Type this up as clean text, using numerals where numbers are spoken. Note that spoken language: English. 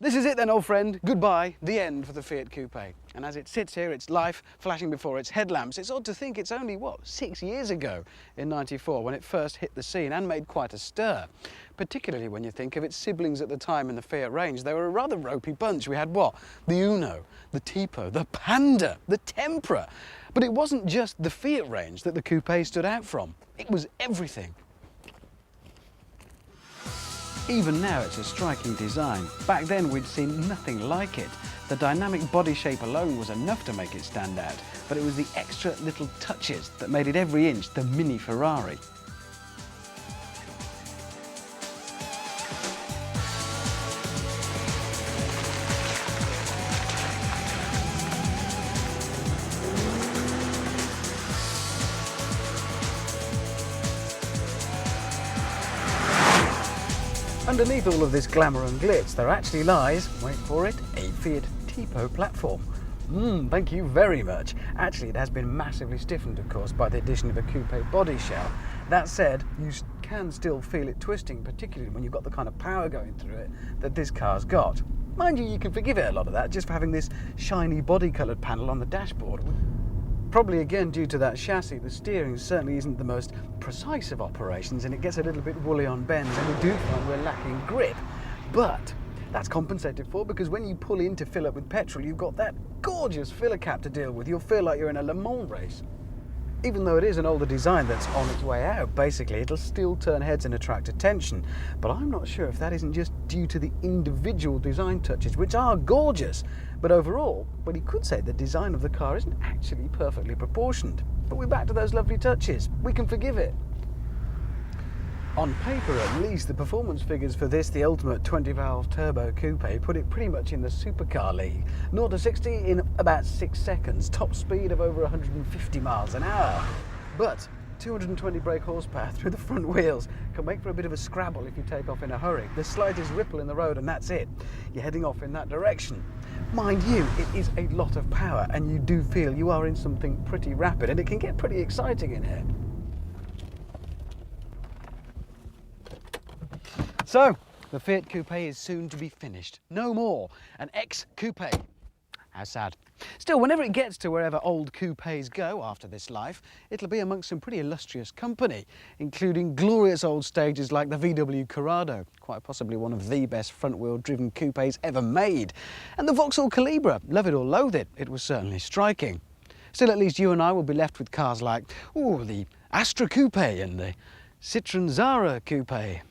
This is it then, old friend. Goodbye, the end for the Fiat Coupe. And as it sits here, its life flashing before its headlamps, it's odd to think it's only, 6 years ago in '94 when it first hit the scene and made quite a stir. Particularly when you think of its siblings at the time in the Fiat range. They were a rather ropey bunch. We had The Uno, the Tipo, the Panda, the Tempra. But it wasn't just the Fiat range that the Coupe stood out from. It was everything. Even now it's a striking design. Back then we'd seen nothing like it. The dynamic body shape alone was enough to make it stand out, but it was the extra little touches that made it every inch the mini Ferrari. Underneath all of this glamour and glitz, there actually lies, wait for it, a Fiat Tipo platform. Thank you very much. Actually, it has been massively stiffened, of course, by the addition of a coupe body shell. That said, you can still feel it twisting, particularly when you've got the kind of power going through it that this car's got. Mind you can forgive it a lot of that just for having this shiny body-coloured panel on the dashboard. Probably again due to that chassis, the steering certainly isn't the most precise of operations and it gets a little bit woolly on bends and we do find we're lacking grip. But that's compensated for because when you pull in to fill up with petrol, you've got that gorgeous filler cap to deal with. You'll feel like you're in a Le Mans race. Even though it is an older design that's on its way out, basically, it'll still turn heads and attract attention. But I'm not sure if that isn't just due to the individual design touches, which are gorgeous. But overall, well, you could say the design of the car isn't actually perfectly proportioned. But we're back to those lovely touches. We can forgive it. On paper, at least, the performance figures for this, the ultimate 20-valve turbo coupe, put it pretty much in the supercar league. 0 to 60 in about 6 seconds, top speed of over 150 miles an hour. But 220 brake horsepower through the front wheels can make for a bit of a scrabble if you take off in a hurry. The slightest ripple in the road and that's it. You're heading off in that direction. Mind you, it is a lot of power and you do feel you are in something pretty rapid and it can get pretty exciting in here. So, the Fiat Coupe is soon to be finished. No more. An ex-coupe. How sad. Still, whenever it gets to wherever old coupes go after this life, it'll be amongst some pretty illustrious company, including glorious old stages like the VW Corrado, quite possibly one of the best front-wheel driven coupes ever made, and the Vauxhall Calibra. Love it or loathe it, it was certainly striking. Still, at least you and I will be left with cars like, the Astra Coupe and the Citroën Zara Coupe.